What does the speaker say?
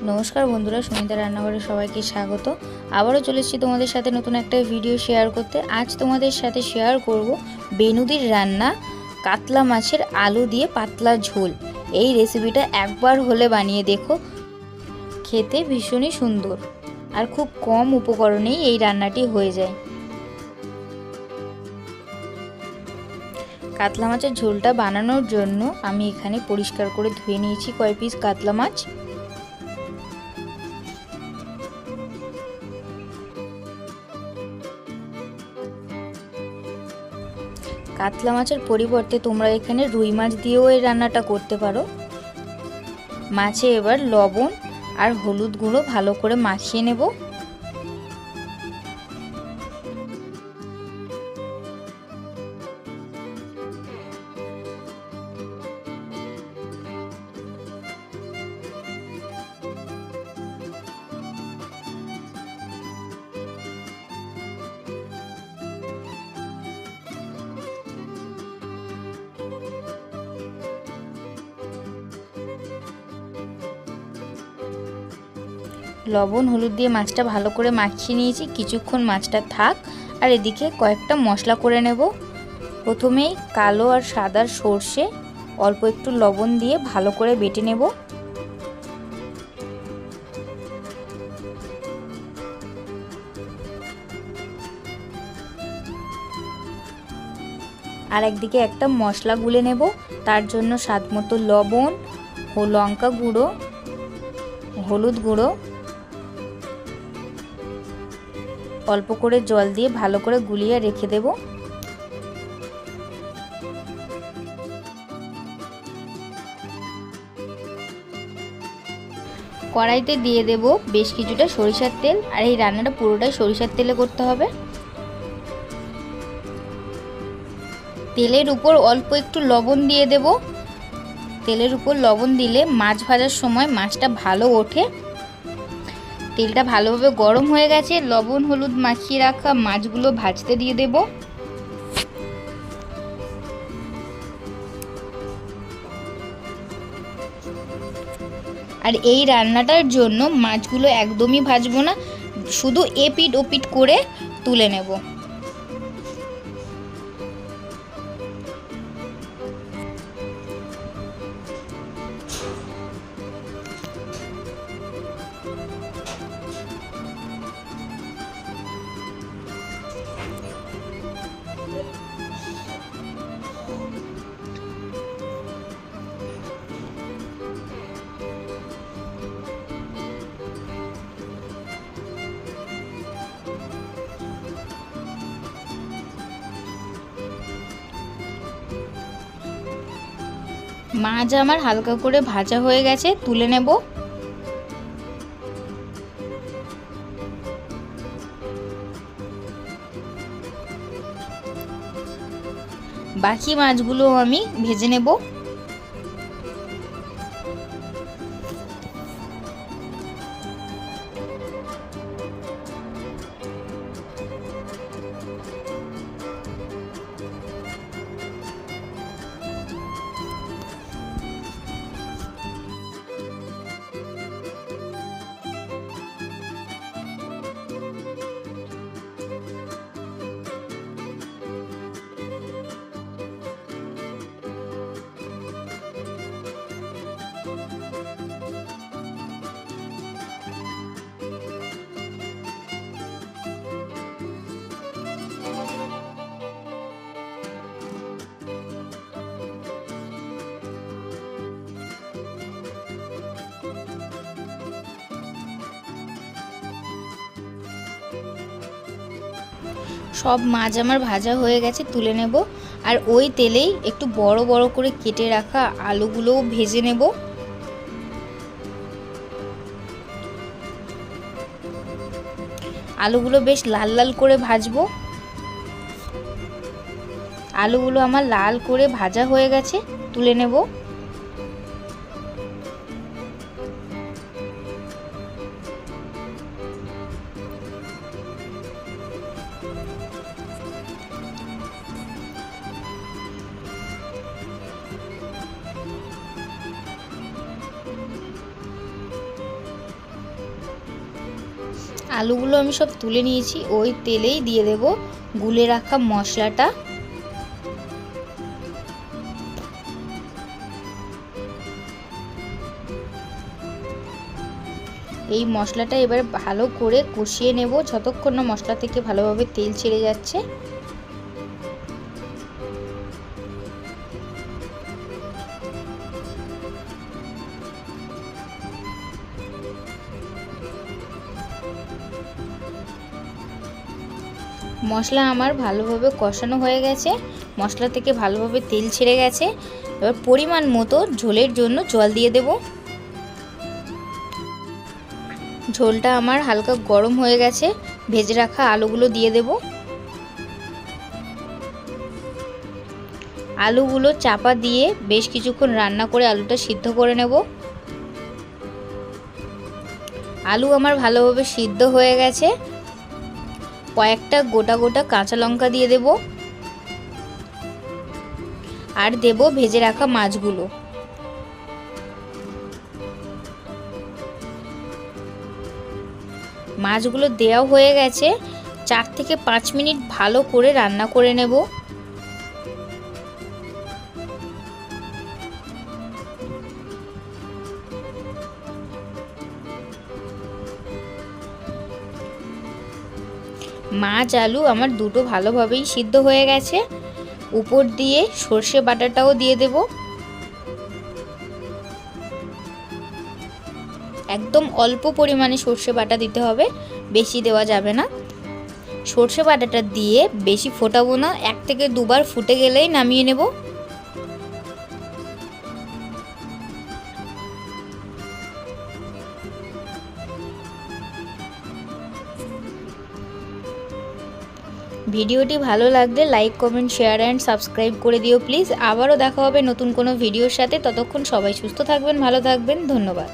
নমস্কার বন্ধুরা, সুমিতা রান্নাঘরে সবাইকে স্বাগত। আবারও চলে এসেছি তোমাদের সাথে নতুন একটা ভিডিও শেয়ার করতে। আজ তোমাদের সাথে শেয়ার করব বেনুদির রান্না কাতলা মাছের আলু দিয়ে পাতলা ঝোল। এই রেসিপিটা একবার হলে বানিয়ে দেখো, খেতে ভীষণই সুন্দর আর খুব কম উপকরণেই এই রান্নাটি হয়ে যায়। কাতলা মাছের ঝোলটা বানানোর জন্য আমি এখানে পরিষ্কার করে ধুয়ে নিয়েছি কয় পিস কাতলা মাছ। কাতলা মাছের পরিবর্তে তোমরা এখানে রুই মাছ দিয়েও এই রান্নাটা করতে পারো। মাছে এবার লবণ আর হলুদ গুঁড়ো ভালো করে মাখিয়ে নেব। লবণ হলুদ দিয়ে মাছটা ভালো করে মাখিয়ে নিয়েছি। কিছুক্ষণ মাছটা থাক, আর এদিকে কয়েকটা মশলা করে নেব। প্রথমেই কালো আর সাদা সর্ষে অল্প একটু লবণ দিয়ে ভালো করে বেটে নেব। আর একদিকে একটা মশলা গুলে নেব। তার জন্য স্বাদ মতো লবণ ও লঙ্কা গুঁড়ো, হলুদ গুঁড়ো, অল্প করে জল দিয়ে ভালো করে গুলিয়ে রেখে দেব। কড়াইতে দিয়ে দেব বেশ কিছুটা সরিষার তেল, আর এই রান্নাটা পুরোটাই সরিষার তেলে করতে হবে। তেলের উপর অল্প একটু লবণ দিয়ে দেব। তেলের উপর লবণ দিলে মাছ ভাজার সময় মাছটা ভালো ওঠে। তেলটা ভালোভাবে গরম হয়ে গেছে। লবণ হলুদ মাখিয়ে রাখা মাছগুলো ভাজতে দিয়ে দেব। আর এই রান্নাটার জন্য মাছগুলো একদমই ভাজবো না, শুধু এপিট ওপিট করে তুলে নেব। মাছ আমার হালকা করে ভাজা হয়ে গেছে, তুলে নেব। বাকি মাছগুলো আমি ভেজে নেব। সব মাছ আমার ভাজা হয়ে গেছে, তুলে নেব। আর ওই তেলেই একটু বড় বড় করে কেটে রাখা আলুগুলোও ভেজে নেব। আলুগুলো বেশ লাল লাল করে ভাজবো। আলুগুলো আমার লাল করে ভাজা হয়ে গেছে, তুলে নেব। আলুগুলো আমি সব তুলে নিয়েছি। ওই তেলেই দিয়ে দেব গুলে রাখা মশলাটা। এই মশলাটা এবার ভালো করে কষিয়ে নেব যতক্ষণ না মশলা থেকে ভালোভাবে তেল ছেড়ে যাচ্ছে। মশলা আমার ভালোভাবে কষানো হয়ে গেছে, মশলা থেকে ভালোভাবে তেল ছেড়ে গেছে। এবার পরিমাণ মতো ঝোলের জন্য জল দিয়ে দেব। ঝোলটা আমার হালকা গরম হয়ে গেছে, ভেজে রাখা আলুগুলো দিয়ে দেব। আলুগুলো চাপা দিয়ে বেশ কিছুক্ষণ রান্না করে আলুটা সিদ্ধ করে নেব। আলু আমার ভালোভাবে সিদ্ধ হয়ে গেছে। কয়েকটা গোটা গোটা কাঁচা লঙ্কা দিয়ে দেব আর দেব ভেজে রাখা মাছগুলো। মাছগুলো দেওয়া হয়ে গেছে। 4 থেকে 5 মিনিট ভালো করে রান্না করে নেব। মাছ আলু আমার দুটো ভালোভাবেই সিদ্ধ হয়ে গেছে। উপর দিয়ে সর্ষে বাটাটাও দিয়ে দেব। একদম অল্প পরিমাণে সর্ষে বাটা দিতে হবে, বেশি দেওয়া যাবে না। সর্ষে বাটাটা দিয়ে বেশি ফোটাবো না, 1 থেকে 2 বার ফুটে গেলেই নামিয়ে নেব। ভিডিওটি ভালো লাগলে like, comment, share and subscribe করে দিও প্লিজ। আবারও দেখা হবে নতুন কোনো ভিডিওর সাথে। ততক্ষণ সবাই সুস্থ থাকবেন, ভালো থাকবেন। ধন্যবাদ।